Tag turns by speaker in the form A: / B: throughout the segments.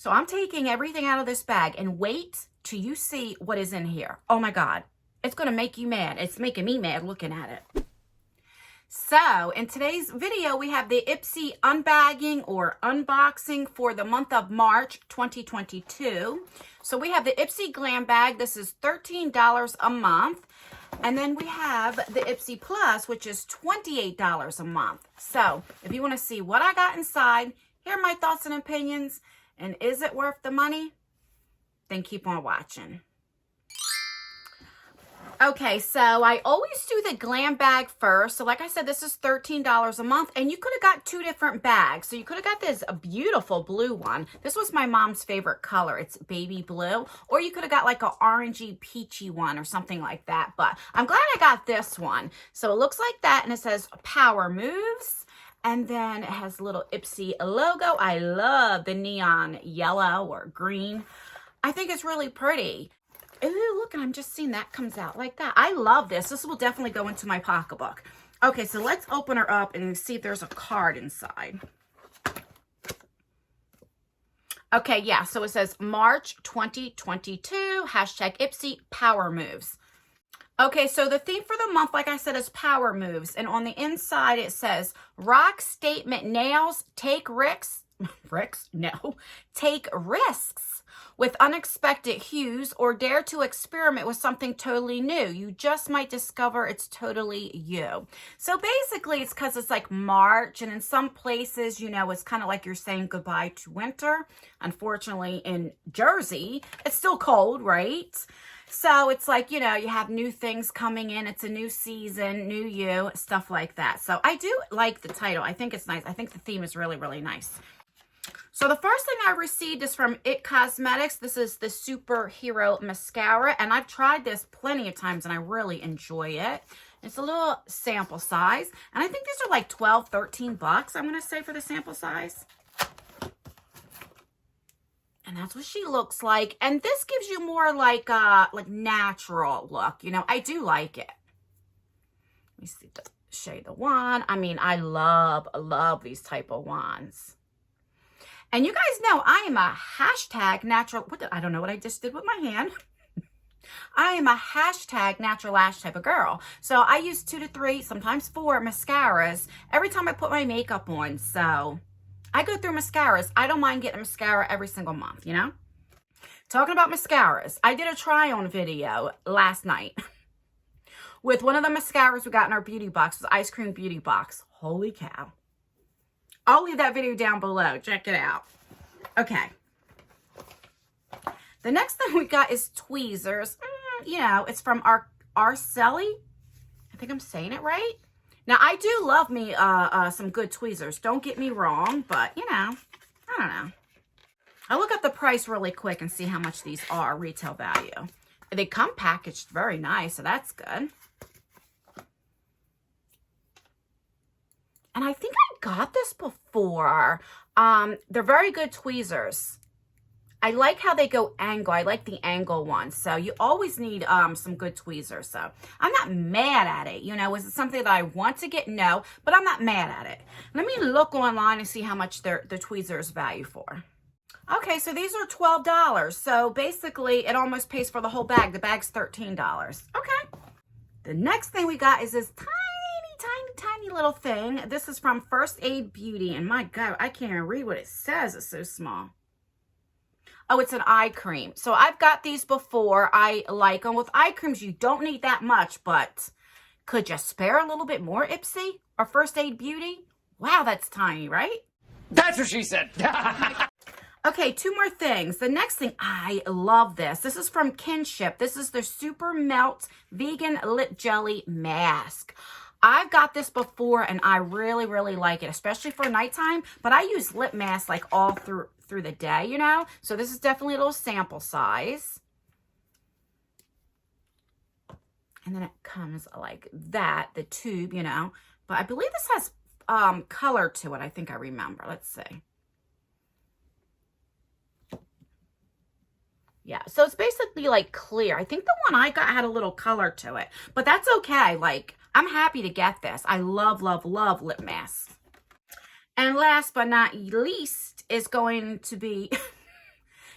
A: So I'm taking everything out of this bag, and wait till you see what is in here. Oh my God. It's going to make you mad. It's making me mad looking at it. So in today's video, we have the Ipsy unbagging or unboxing for the month of March 2022. So we have the Ipsy Glam Bag. This is $13 a month. And then we have the Ipsy Plus, which is $28 a month. So if you want to see what I got inside, here are my thoughts and opinions, and is it worth the money? Then keep on watching. Okay, so I always do the Glam Bag first. So like I said, this is $13 a month, and you could have got two different bags. So you could have got this beautiful blue one. This was my mom's favorite color. It's baby blue. Or you could have got like an orangey peachy one or something like that. But I'm glad I got this one. So it looks like that, and it says Power Moves. And then it has a little Ipsy logo. I love the neon yellow or green. I think it's really pretty. Ooh, look, I'm just seeing that comes out like that. I love this. This will definitely go into my pocketbook. Okay, so let's open her up and see if there's a card inside. Okay, yeah, so it says March 2022, hashtag Ipsy Power Moves. Okay, so the theme for the month, like I said, is Power Moves. And on the inside, it says, rock statement nails, take risks. Take risks with unexpected hues, or dare to experiment with something totally new. You just might discover it's totally you. So basically, it's because it's like March, and in some places, you know, it's kind of like you're saying goodbye to winter. Unfortunately, in Jersey, it's still cold, right? So it's like, you know, you have new things coming in. It's a new season, new you, stuff like that. So I do like the title. I think it's nice. I think the theme is really, really nice. So the first thing I received is from It Cosmetics. This is the Superhero Mascara, and I've tried this plenty of times, and I really enjoy it. It's a little sample size, and I think these are like 12, 13 bucks, I'm going to say, for the sample size. And that's what she looks like. And this gives you more like natural look. You know, I do like it. Let me see the shade of wand. I mean, I love these type of wands. And you guys know I am a hashtag natural. I don't know what I just did with my hand. I am a hashtag natural lash type of girl. So I use 2 to 3, sometimes 4 mascaras every time I put my makeup on. So I go through mascaras. I don't mind getting mascara every single month, you know? Talking about mascaras, I did a try-on video last night with one of the mascaras we got in our beauty box, the Ice Cream Beauty Box. Holy cow. I'll leave that video down below. Check it out. Okay. The next thing we got is tweezers. You know, it's from Arcelli. I think I'm saying it right. Now, I do love me some good tweezers. Don't get me wrong, but, you know, I don't know. I'll look up the price really quick and see how much these are, retail value. They come packaged very nice, so that's good. And I think I got this before. They're very good tweezers. I like how they go angle. I like the angle ones. So you always need some good tweezers. So I'm not mad at it. You know, is it something that I want to get? No, but I'm not mad at it. Let me look online and see how much the tweezers value for. Okay, so these are $12. So basically, it almost pays for the whole bag. The bag's $13. Okay. The next thing we got is this tiny little thing. This is from First Aid Beauty, and my God, I can't even read what it says. It's so small. Oh, it's an eye cream. So I've got these before. I like them. With eye creams, you don't need that much, but could you spare a little bit more, Ipsy or First Aid Beauty? Wow, that's tiny, right?
B: That's what she said.
A: Okay, 2 more things. The next thing, I love this. This is from Kinship. This is the Super Melt Vegan Lip Jelly Mask. I've got this before, and I really, really like it, especially for nighttime. But I use lip masks like all through the day, you know. So this is definitely a little sample size. And then it comes like that, the tube, you know. But I believe this has color to it. I think I remember. Let's see. Yeah, so it's basically like clear. I think the one I got had a little color to it, but that's okay. Like, I'm happy to get this. I love, love, love lip masks. And last but not least is going to be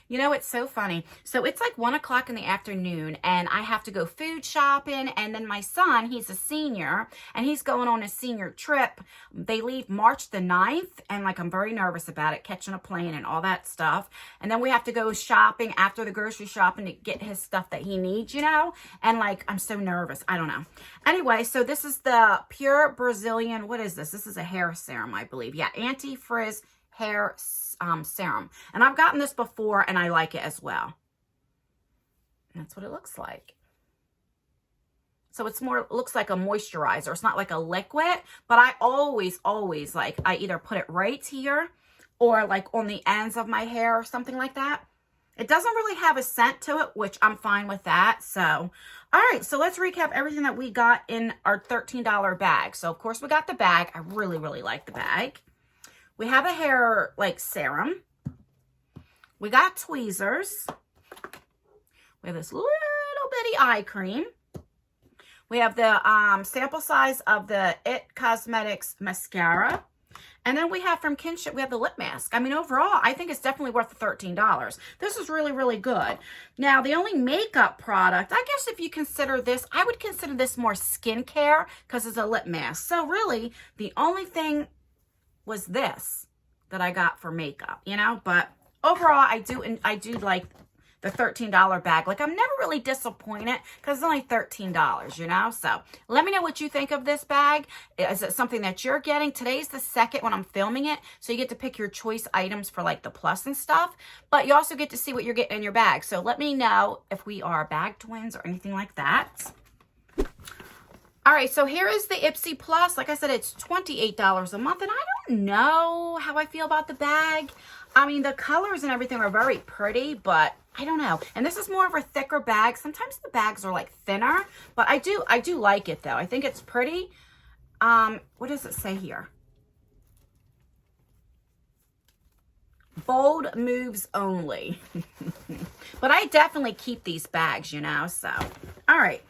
A: You know, it's so funny. So it's like 1 o'clock in the afternoon and I have to go food shopping. And then my son, he's a senior and he's going on a senior trip. They leave March the 9th. And like, I'm very nervous about it, catching a plane and all that stuff. And then we have to go shopping after the grocery shopping to get his stuff that he needs, you know? And like, I'm so nervous. I don't know. Anyway, so this is the Pure Brazilian, what is this? This is a hair serum, I believe. Yeah, anti-frizz hair serum. And I've gotten this before and I like it as well. And that's what it looks like. So it's more, looks like a moisturizer. It's not like a liquid, but I always like, I either put it right here or like on the ends of my hair or something like that. It doesn't really have a scent to it, which I'm fine with that. So, all right, so let's recap everything that we got in our $13 bag. So of course we got the bag. I really like the bag. We have a hair like serum. We got tweezers. We have this little bitty eye cream. We have the sample size of the It Cosmetics mascara. And then we have from Kinship, we have the lip mask. I mean, overall, I think it's definitely worth the $13. This is really good. Now, the only makeup product, I guess if you consider this, I would consider this more skincare because it's a lip mask. So really, the only thing was this that I got for makeup, you know, but overall I do like the $13 bag. Like, I'm never really disappointed because it's only $13, you know. So let me know what you think of this bag. Is it something that you're getting? Today's the second when I'm filming it, so you get to pick your choice items for like the plus and stuff, but you also get to see what you're getting in your bag. So let me know if we are bag twins or anything like that. All right, so here is the Ipsy Plus. Like I said, it's $28 a month, and I don't know how I feel about the bag. I mean, the colors and everything are very pretty, but I don't know. And this is more of a thicker bag. Sometimes the bags are like thinner, but I do like it though. I think it's pretty. What does it say here? Bold moves only. But I definitely keep these bags, you know, so. All right.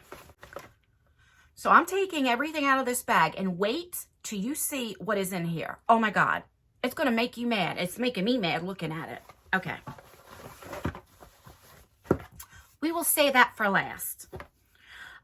A: So I'm taking everything out of this bag and wait till you see what is in here. Oh my God. It's going to make you mad. It's making me mad looking at it. Okay. We will say that for last.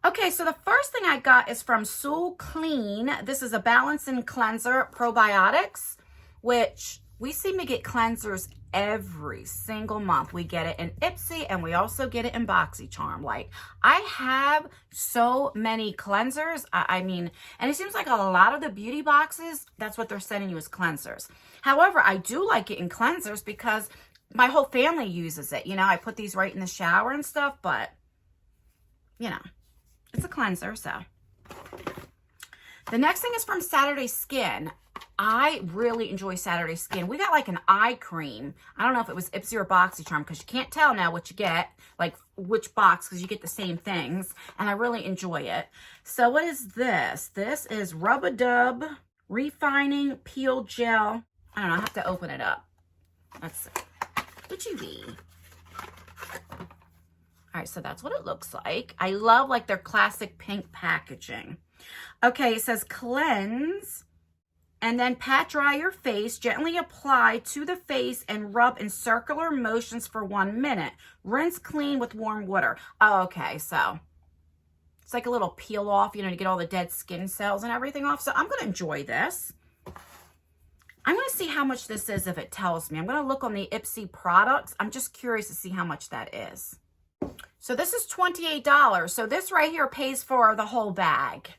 A: Okay, so the first thing I got is from Soul Clean. This is a balancing cleanser probiotics, which we seem to get cleansers every single month. We get it in Ipsy and we also get it in Boxycharm. Like, I have so many cleansers. I mean, and it seems like a lot of the beauty boxes, that's what they're sending you as cleansers. However, I do like it in cleansers because my whole family uses it. You know, I put these right in the shower and stuff, but you know, it's a cleanser, so. The next thing is from Saturday Skin. I really enjoy Saturday Skin. We got like an eye cream. I don't know if it was Ipsy or Boxycharm because you can't tell now what you get, like which box, because you get the same things. And I really enjoy it. So what is this? This is Rub-a-Dub Refining Peel Gel. I don't know. I have to open it up. Let's see. What you be? All right, so that's what it looks like. I love like their classic pink packaging. Okay, it says cleanse. And then pat dry your face, gently apply to the face and rub in circular motions for 1 minute. Rinse clean with warm water. Oh, okay, so it's like a little peel off, you know, to get all the dead skin cells and everything off. So I'm going to enjoy this. I'm going to see how much this is if it tells me. I'm going to look on the Ipsy products. I'm just curious to see how much that is. So this is $28. So this right here pays for the whole bag.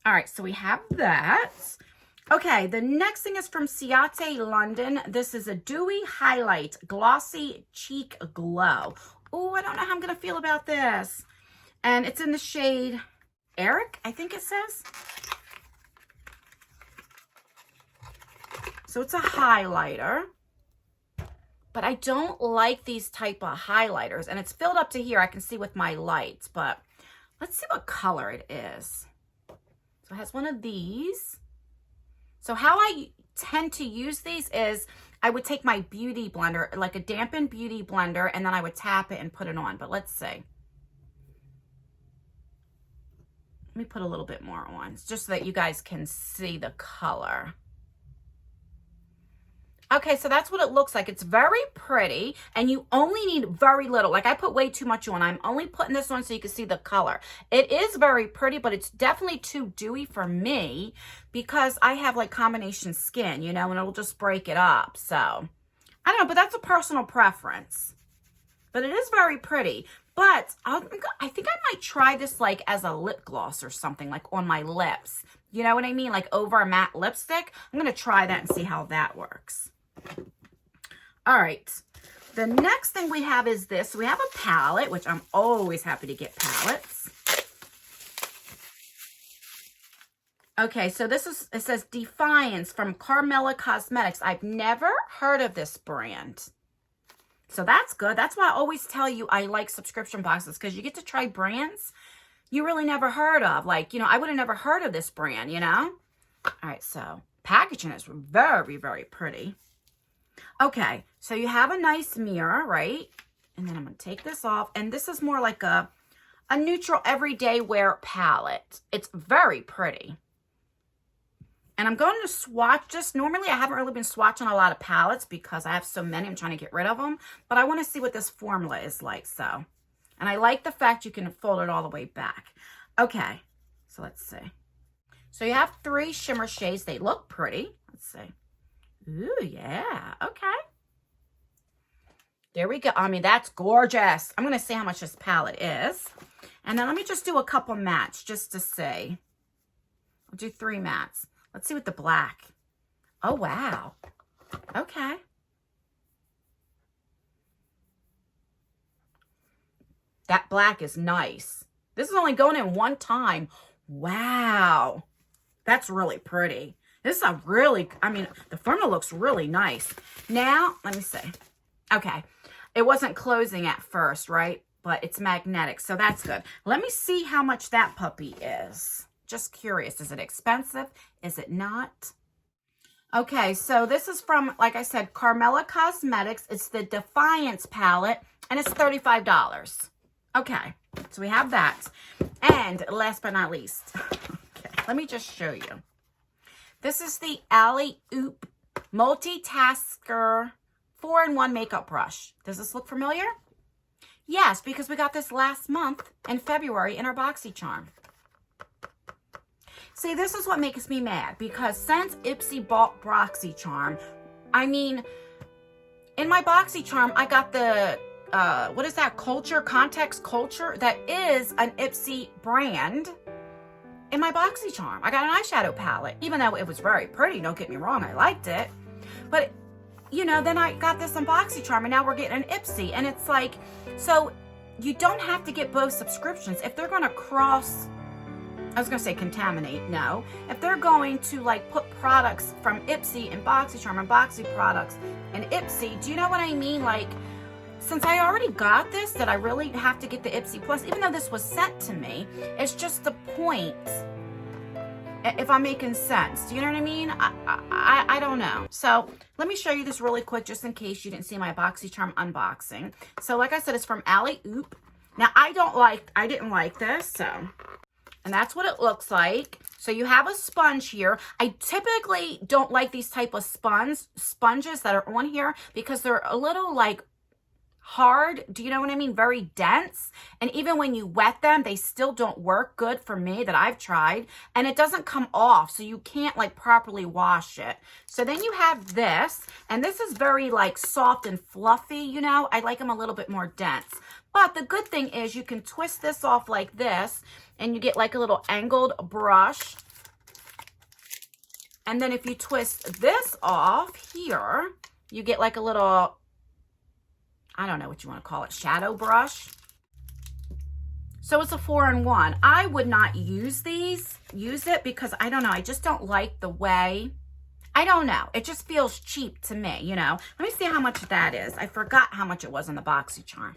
A: All right, so we have that. Okay, the next thing is from Ciate London. This is a Dewy Highlight Glossy Cheek Glow. Oh, I don't know how I'm going to feel about this. And it's in the shade Eric, I think it says. So it's a highlighter. But I don't like these type of highlighters. And it's filled up to here. I can see with my lights. But let's see what color it is. So it has one of these. So how I tend to use these is I would take my beauty blender, like a dampened beauty blender, and then I would tap it and put it on. But let's see. Let me put a little bit more on, just so that you guys can see the color. Okay, so that's what it looks like. It's very pretty, and you only need very little. Like, I put way too much on. I'm only putting this on so you can see the color. It is very pretty, but it's definitely too dewy for me because I have, like, combination skin, you know, and it'll just break it up. So, I don't know, but that's a personal preference. But it is very pretty. But I think I might try this, like, as a lip gloss or something, like, on my lips. You know what I mean? Like, over a matte lipstick. I'm going to try that and see how that works. All right, the next thing we have is this. We have a palette, which I'm always happy to get palettes. Okay, so this is, it says Defiance from Carmella Cosmetics. I've never heard of this brand. So that's good. That's why I always tell you I like subscription boxes, because you get to try brands you really never heard of. Like, you know, I would have never heard of this brand, you know? All right, so packaging is very, very pretty. Okay, so you have a nice mirror, right? And then I'm going to take this off. And this is more like a neutral everyday wear palette. It's very pretty. And I'm going to swatch this. Normally, I haven't really been swatching a lot of palettes because I have so many. I'm trying to get rid of them. But I want to see what this formula is like, so. And I like the fact you can fold it all the way back. Okay, so let's see. So you have 3 shimmer shades. They look pretty. Let's see. Ooh, yeah. Okay. There we go. I mean, that's gorgeous. I'm going to see how much this palette is. And then let me just do a couple mattes just to see. I'll do 3 mattes. Let's see with the black. Oh, wow. Okay. That black is nice. This is only going in 1 time. Wow. That's really pretty. This is a really, I mean, the formula looks really nice. Now, let me see. Okay. It wasn't closing at first, right? But it's magnetic, so that's good. Let me see how much that puppy is. Just curious. Is it expensive? Is it not? Okay, so this is from, like I said, Carmella Cosmetics. It's the Defiance palette, and it's $35. Okay, so we have that. And last but not least, okay, let me just show you. This is the Alley Oop Multitasker 4-in-1 makeup brush. Does this look familiar? Yes, because we got this last month in February in our Boxycharm. See, this is what makes me mad, because since Ipsy bought Boxycharm, I mean, in my Boxycharm, I got the, what is that, Context Culture? That is an Ipsy brand in my Boxycharm. I got an eyeshadow palette, even though it was very pretty, don't get me wrong, I liked it. But, you know, then I got this in Boxycharm, and now we're getting an Ipsy, and it's like, so you don't have to get both subscriptions. If they're going to cross, I was going to say contaminate, no. If they're going to, like, put products from Ipsy and Boxycharm and Boxy products and Ipsy, do you know what I mean? Like, since I already got this, that I really have to get the Ipsy Plus, even though this was sent to me, it's just the point, if I'm making sense. Do you know what I mean? I don't know. So let me show you this really quick, just in case you didn't see my Boxycharm unboxing. So like I said, it's from Alley Oop. Now I didn't like this, so, and that's what it looks like. So you have a sponge here. I typically don't like these type of sponges that are on here because they're a little like hard. Do you know what I mean? Very dense. And even when you wet them, they still don't work good for me that I've tried. And it doesn't come off, so you can't like properly wash it. So then you have this, and this is very like soft and fluffy, you know. I like them a little bit more dense. But the good thing is you can twist this off like this, and you get like a little angled brush. And then if you twist this off here, you get like a little, I don't know what you want to call it, shadow brush. So it's a 4-in-1. I would not use it because I don't know. I just don't like the way, I don't know. It just feels cheap to me, you know. Let me see how much that is. I forgot how much it was in the Boxycharm.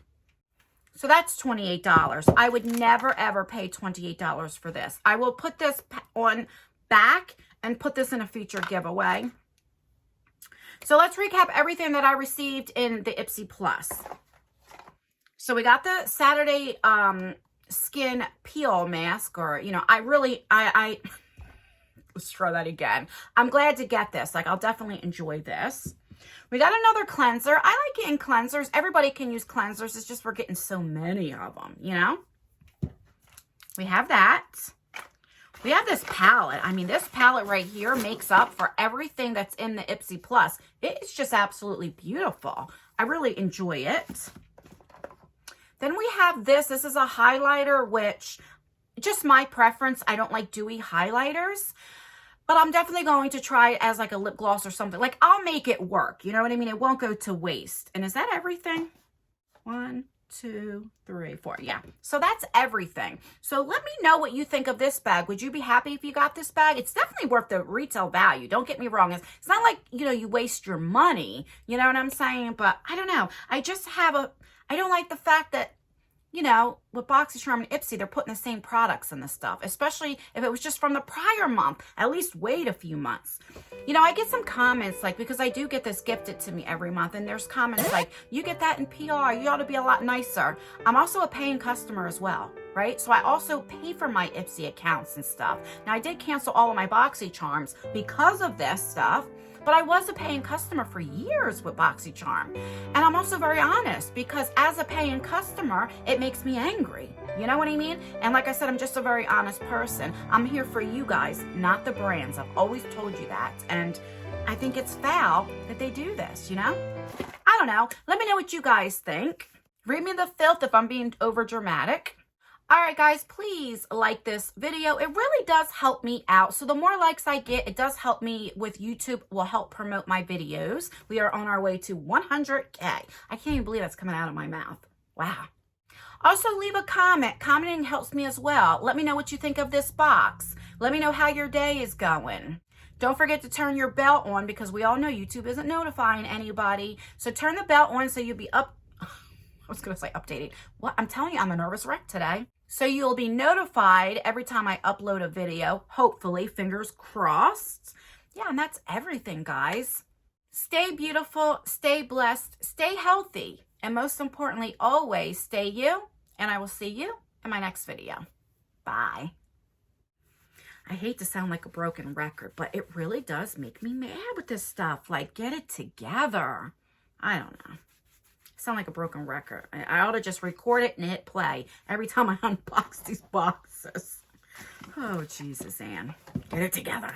A: So that's $28. I would never, ever pay $28 for this. I will put this on back and put this in a future giveaway. So let's recap everything that I received in the Ipsy Plus. So we got the Saturday skin peel mask, or, you know, I Let's try that again. I'm glad to get this. Like, I'll definitely enjoy this. We got another cleanser. I like getting cleansers. Everybody can use cleansers. It's just we're getting so many of them, you know? We have that. We have this palette. I mean, this palette right here makes up for everything that's in the Ipsy Plus. It's just absolutely beautiful. I really enjoy it. Then we have this. This is a highlighter, which, just my preference, I don't like dewy highlighters. But I'm definitely going to try it as like a lip gloss or something. Like, I'll make it work. You know what I mean? It won't go to waste. And is that everything? 1, 2, 3, 4. Yeah. So that's everything. So let me know what you think of this bag. Would you be happy if you got this bag? It's definitely worth the retail value. Don't get me wrong. It's not like, you know, you waste your money. You know what I'm saying? But I don't know. I don't like the fact that, you know, with Boxycharm and Ipsy, they're putting the same products in the stuff, especially if it was just from the prior month. At least wait a few months. You know, I get some comments, like, because I do get this gifted to me every month, and there's comments like, you get that in PR, you ought to be a lot nicer. I'm also a paying customer as well, right? So I also pay for my Ipsy accounts and stuff. Now, I did cancel all of my Boxycharms because of this stuff, but I was a paying customer for years with Boxycharm. And I'm also very honest, because as a paying customer, it makes me angry. You know what I mean? And like I said, I'm just a very honest person. I'm here for you guys, not the brands. I've always told you that. And I think it's foul that they do this, you know? I don't know. Let me know what you guys think. Read me the filth if I'm being over dramatic. All right, guys, please like this video. It really does help me out. So the more likes I get, it does help me with YouTube, will help promote my videos. We are on our way to 100K. I can't even believe that's coming out of my mouth. Wow. Also, leave a comment. Commenting helps me as well. Let me know what you think of this box. Let me know how your day is going. Don't forget to turn your bell on, because we all know YouTube isn't notifying anybody. So turn the bell on so you'll be up. I was going to say updated. Well, I'm telling you, I'm a nervous wreck today. So you'll be notified every time I upload a video, hopefully, fingers crossed. Yeah, and that's everything, guys. Stay beautiful, stay blessed, stay healthy, and most importantly, always stay you, and I will see you in my next video. Bye. I hate to sound like a broken record, but it really does make me mad with this stuff. Like, get it together. I don't know. Sound like a broken record. I ought to just record it and hit play every time I unbox these boxes. Oh, Jesus, Anne. Get it together.